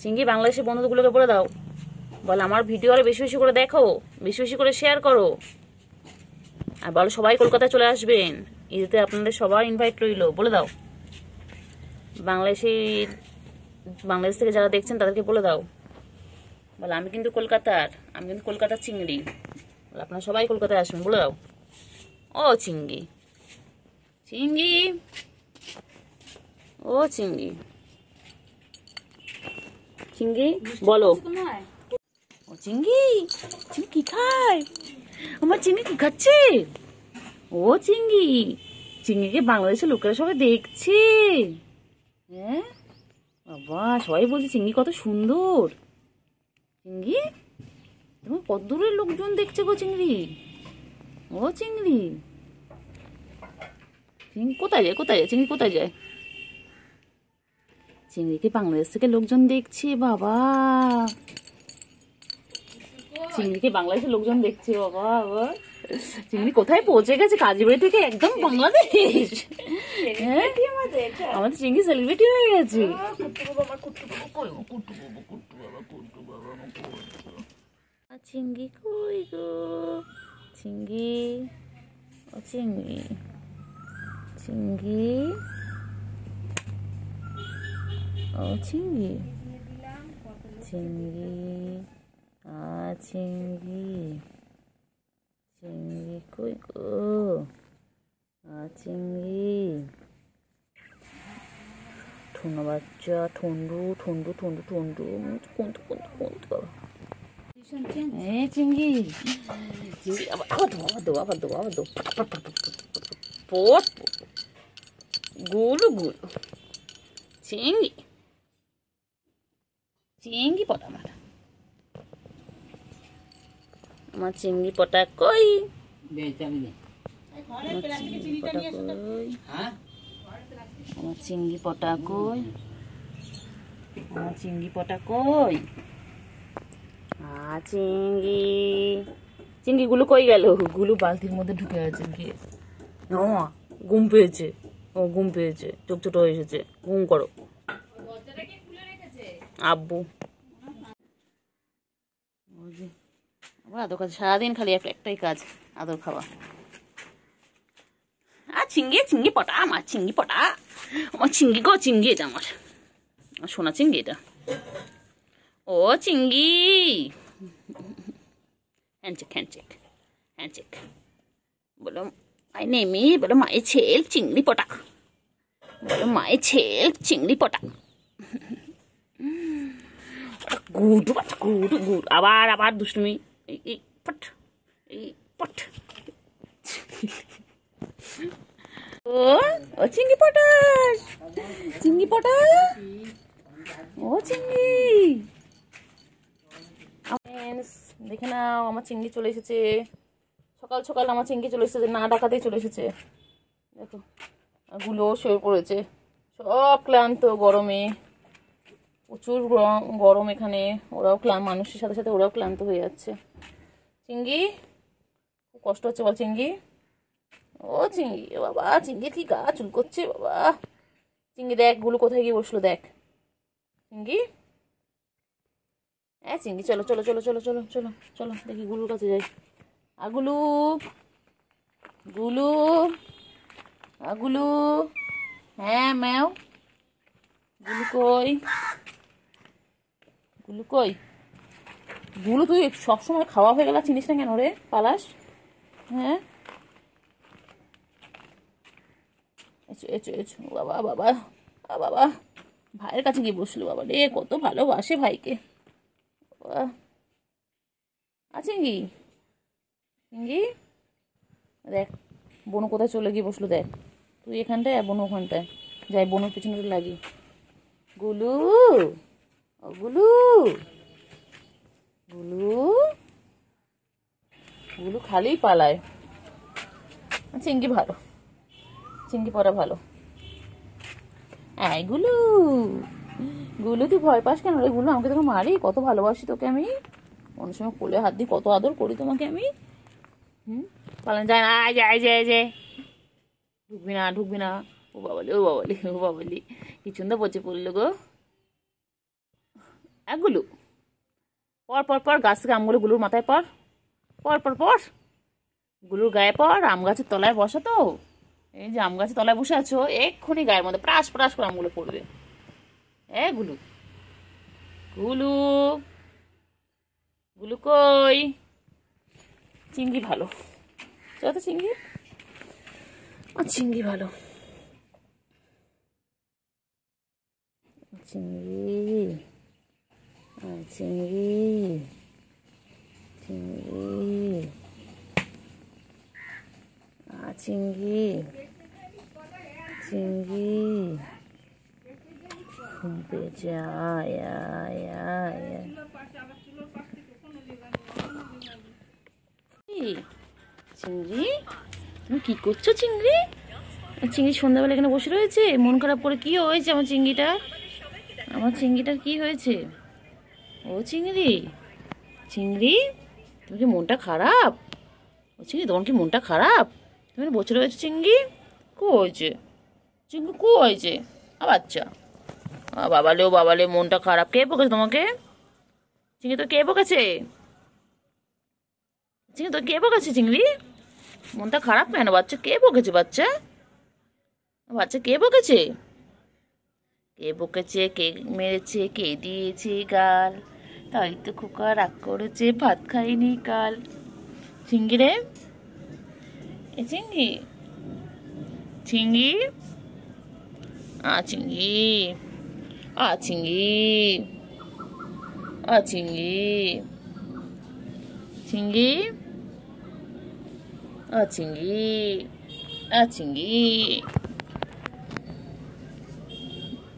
চিঙ্গি বাংলাদেশের বন্ধুগুলোকে বলে দাও, বল আমার ভিডিও আরো বেশি বেশি করে দেখো, বেশি বেশি করে শেয়ার করো, আর বলো সবাই কলকাতায় চলে আসবেন, ঈদেতে আপনাদের সবার ইনভাইট রইলো, বলে দাও। বাংলাদেশ থেকে যারা দেখছেন তাদেরকে বলে দাও, বলে আমি কিন্তু কলকাতার চিংড়ি, বলে আপনারা সবাই কলকাতায় আসবেন, বলে দাও। ও চিংড়ি, চিংড়ি, ও চিংড়ি, চিংড়ি বলো। ও চিংড়ি, চিংড়ি কি খায়? আমার চিংড়ি কি খাচ্ছে? ও চিংড়ি, চিংড়িকে বাংলাদেশের লোকেরা সবাই দেখছে। হ্যাঁ বাবা, সবাই বলছে চিংড়ি কত সুন্দর। চিংড়ি, তোমার কত দূরের লোকজন দেখছে গো চিংড়ি। ও চিংড়ি, চিংড়ি কোথায় যায়, কোথায় যায় চিংড়ি, কোথায় যায়? চিংড়িকে বাংলাদেশ থেকে লোকজন দেখছে বাবা, চিংড়িকে বাংলাদেশের লোকজন দেখছে বাবা। চিংড়ি কোথায় পৌঁছে গেছে? কাজীবাড়ি থেকে একদম বাংলাদেশ। হ্যাঁ, আমাদের চিংড়ি সেলিব্রিটি হয়ে গেছে। চিংড়ি কই গো, চিংড়ি, ও চিংড়ি, চিংড়ি, ও চিংড়ি, চিংড়ি, চিংড়ি, চিংড়ি কই গো, চিংড়ি, ঠোনা বাচ্চা, ঠন্ডু ঠন্ডু ঠন্ডু ঠন্ডু কোনটু কোনটু কোনটু বাবা। হ্যাঁ চিংড়ি, চিংড়ি আবার দো, আবার দো, আবার দো, আবার দো, পট গুলু গুলু, চিংড়ি, চিংড়ি পটা মারা, আমার চিংড়ি পটা কই, আমার চিংড়ি পটা কই, আমার চিংড়ি পটা কই, চিংড়ি, চিংড়ি গুলো কই গেল? গুলো বালতির মধ্যে ঢুকে আছে গিয়ে। ঘুম পেয়েছে, ও ঘুম পেয়েছে, চোখ ছোট হয়ে এসেছে, ঘুম করো। আব্বু আবার আদর কাজ, সারাদিন খালি একটাই কাজ, আদর খাওয়া। চিংড়ি, চিংড়ি পটা, আমার চিংড়ি পটা, আমার চিংড়ি গো, চিংড়ি এটা আমার সোনা চিংড়ি এটা। ও চিংড়ি, হ্যান্ডশেক হ্যান্ডশেক হ্যান্ডশেক, বলো মাই নেমি, বলো মাই ছেল চিংড়ি পটা, বলো মাই ছেল চিংড়ি পটা। গুডু বাচ্চা, গুডু গুড, আবার আবার দুষ্টুমি, এই পট, এই পট। ও চিংড়ি পটাস, চিংড়ি পটা, ও চিংড়ি। দেখে নাও, আমার চিংড়ি চলে এসেছে, সকাল সকাল আমার চিংড়ি চলে এসেছে, না ডাকাতেই চলে এসেছে। দেখো গুলো শুয়ে পড়েছে, সব ক্লান্ত গরমে, প্রচুর গরম এখানে, ওরাও মানুষের সাথে সাথে ওরাও ক্লান্ত হয়ে যাচ্ছে। চিংড়ি খুব কষ্ট হচ্ছে বল চিংড়ি। ও চিংড়ি বাবা, চিংড়ি কি গা চুল করছে বাবা। চিংড়ি দেখ গুলো কোথায় গিয়ে বসলো, দেখ চিংড়ি। হ্যাঁ চিংড়ি, চলো চলো চলো চলো চলো চলো চলো, দেখি গুলুর কাছে যাই। গুলু, গুলু, গুলু, হ্যাঁ ম্যাও, গুলু কই, গুলু কই? গুলু তুই সবসময় খাওয়া হয়ে গেল, চিনিস না কেন রে, পালাস? হ্যাঁ এসো এসো এসো, বাবা বাবা বাবা, ভাইয়ের কাছে গিয়ে বসলো বাবা রে, কত ভালোবাসে ভাইকে। চিংড়ি, চিংড়ি দেখ বনু কোথায় চলে গিয়ে বসলো, দেখ তুই এখানটায় আর বনু ওখানটায়, যাই বনুর পিছনে লাগি। গুলু, ও গুলু, গুলু, গুলু খালি পালায়। চিংড়ি ভালো, চিংড়ি পড়া ভালো। এই গুলু, গুলু তুই ভয় পাস কেন রে? গুলু আমাকে তোকে মারি, কত ভালোবাসি তোকে আমি, অনেক সময় কোলে হাত দিই, কত আদর করি তোমাকে আমি। পালানো যায় না, যায় যায় যায়, ঢুকবি না ঢুকবি না। ও বাবালি ও বাবালি ও বাবালি, কি সুন্দর পচে পড়লো গো। গুলু, পর পর পর, গাছ থেকে আমগুলো গুলুর মাথায় পর, পর পর পর, গুলুর গায়ে পর। আম গাছের তলায় বসা তো, এই যে আম গাছের তলায় বসে আছো, এক্ষুনি গায়ের মধ্যে প্রাস প্রাস করে আমগুলো পড়বে। গুলু, গুলু, গুলু কই? চিংড়ি ভালো, চলো তো চিংড়ি, চিংড়ি ভালো, চিংড়ি, চিংড়ি, চিংড়ি, চিংড়ি, চিংড়ি, ঘুমতে যায়। চিংড়ি, তুমি কি করছো চিংড়ি? চিংড়ি সন্ধ্যাবেলা এখানে বসে রয়েছে, মন খারাপ করে। কি হয়েছে আমার চিংড়িটা? আমার চিংড়িটার কি হয়েছে? ও চিংড়ি, চিংড়ি, তুমি কি মনটা খারাপ? ও চিংড়ি, তোমার কি মনটা খারাপ? তুমি বসে রয়েছো চিংড়ি? কো হয়েছে চিংড়ি? কো হয়েছে? বাচ্চা, বাবালে, ও বাবালে, মনটা খারাপ। কে বকেছে তোমাকে? চিংড়ি তো কে বকেছে? চিংড়ি তো কে বকেছে? চিংড়ি, মনটা খারাপ কেন? বাচ্চা কে বকেছে? বাচ্চা, বাচ্চা কে বকেছে? কে বকেছে? কে মেরেছে? কে দিয়েছে গাল? তাই তো খোকা রাগ করেছে, ভাত খাইনি কাল। চিংড়ি রে, এ চিংড়ি, চিংড়ি, চিংড়ি, চিংড়ি, চিংড়ি, চিংড়ি, চিংড়ি, চিংড়ি,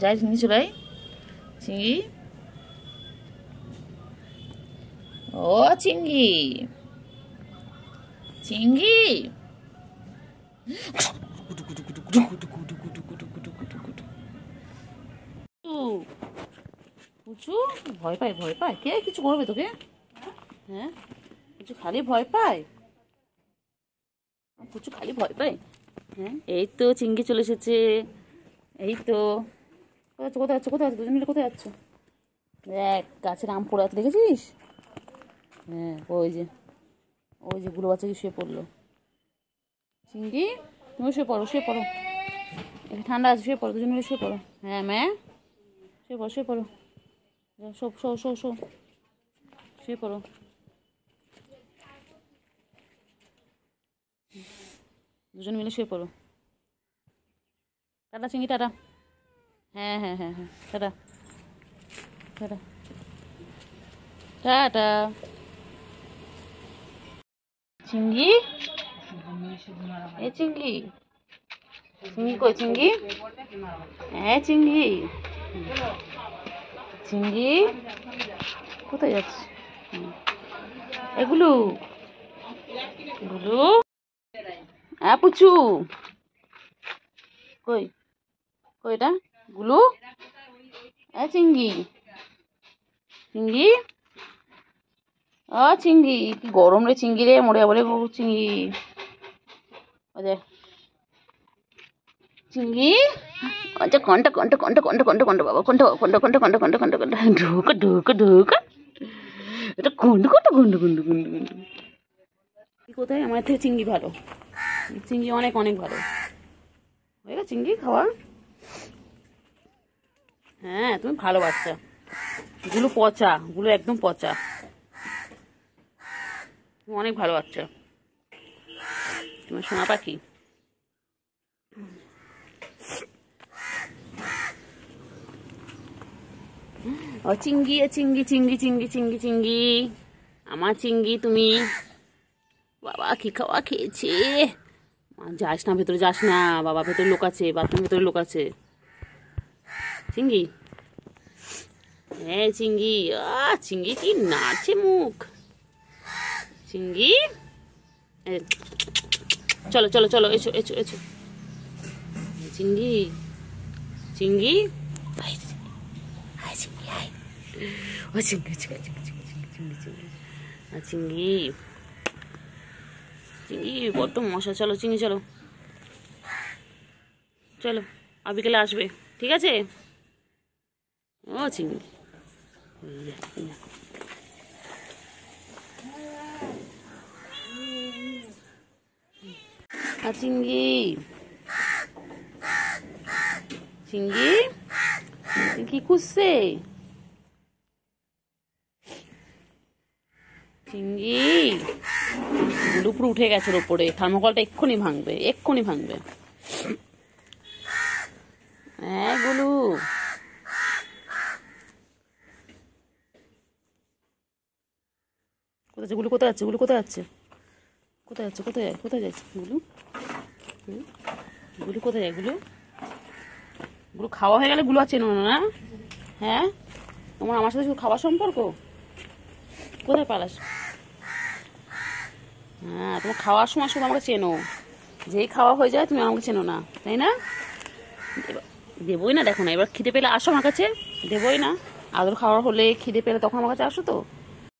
যাই চিংড়ি চলাই, চিংড়ি, ও চিংড়ি, চিংড়ি, পুচু ভয় পায়, ভয় পায়। কে কিছু করবে তোকে? হ্যাঁ, পুচু খালি ভয় পায়, পুচু খালি ভয় পায়। হ্যাঁ, এই তো চিংড়ি চলে এসেছে। এই তো, কোথায় যাচ্ছ? কোথায় যাচ্ছ? দুজন মিলে কোথায় যাচ্ছ? দেখ, গাছের আম পড়ে আছে, দেখেছিস? হ্যাঁ, ওই যে গুলো বাচ্চা কি শুয়ে পড়লো। চিংড়ি, তুমি শুয়ে পড়ো, শুয়ে পড়ো, একটু ঠান্ডা আছে, শুয়ে পড়ো, দুজন মিলে শুয়ে পড়ো। হ্যাঁ ম্যা, শুয়ে পড়ো, শুয়ে পড়ো, শো শো শো শো, শুয়ে পড়ো। দুজন মিলে শুয়ে পড়ো। টাটা চিংড়ি, টাটা। হ্যাঁ হ্যাঁ হ্যাঁ হ্যাঁ, টাটা, টাটা, টাটা। চিংড়ি, এ চিংড়ি, চিংড়ি কই? চিংড়ি, হ্যাঁ চিংড়ি, চিংড়ি কোথায় যাচ্ছে? এগুলো, গুলু, হ্যাঁ পুচু, কই? কই এটা? গুলু, হ্যাঁ চিংড়ি, চিংড়ি, চিংড়ি, কি গরম রে চিংড়ি রে, মরে যাবো রে চিংড়ি। চিংড়ি, আচ্ছা, কন্টা কন্টা কন্টা কন্টা কন্টা কন্টা বাবা, কন্টা কন্টা কন্টা কন্টা কন্টা কন্টা কন্টা, ঢোকা ঢোকা ঢোকা, এটা কন্টা কন্টা কন্টা কন্টা কন্টা কন্টা। কোথায়? আমার থেকে চিংড়ি ভালো, চিংড়ি অনেক অনেক ভালো। হয়ে গেছে চিংড়ি খাওয়া? হ্যাঁ, তুমি ভালো বাচ্চা। গুলো পচা, গুলো একদম পচা, তুমি অনেক ভালো বাচ্চা, তোমার সোনা পাখি। ও চিংড়ি, চিংড়ি, চিংড়ি, চিংড়ি, চিংড়ি, চিংড়ি, আমার চিংড়ি তুমি। বাবা কি খাওয়া খেয়েছে? যাস না, ভেতরে যাস না বাবা, ভেতরে লোক আছে, বাথরুমের ভেতরে লোক আছে। চিংড়ি, হ্যাঁ চিংড়ি, চিংড়ি কি নাচে মুখ। চিংড়ি, চলো চলো চলো, এসো এসো এসো। চিংড়ি, চিংড়ি, ও চিংড়ি, চিংড়ি, চিংড়ি, চিংড়ি, চিংড়ি, চিংড়ি, চিংড়ি, বড্ড মশা। চলো চিংড়ি, চলো চলো, আর বিকেলে আসবে, ঠিক আছে? ও চিংড়ি, চিঙ্গি চিঙ্গি কি খুঁজছে? চিঙ্গি গুলু পুরো উঠে গেছে ওর উপরে। থার্মোকলটা এক্ষুনি ভাঙবে, এক্ষুনি ভাঙবে। হ্যাঁ গুলু, কোথায় যাচ্ছে গুলু? কোথায় যাচ্ছে গুলু? কোথায় যাচ্ছে? কোথায় যাচ্ছে? কোথায় কোথায় যাচ্ছে গুলু? গুলু কোথায় যায়? গুলু গুলু খাওয়া হয়ে গেলে গুলু আর চেনো না? হ্যাঁ, তোমার আমার সাথে শুধু খাওয়ার সম্পর্ক? কোথায় পালাস? হ্যাঁ, তোমার খাওয়ার সময় শুধু আমাকে চেনো, যেই খাওয়া হয়ে যায় তুমি আমাকে চেনো না, তাই না? দেবই না, দেখো না। এবার খিদে পেলে আসো আমার কাছে, দেবই না। আদর খাওয়ার হলে খিদে পেলে তখন আমার কাছে আসো তো।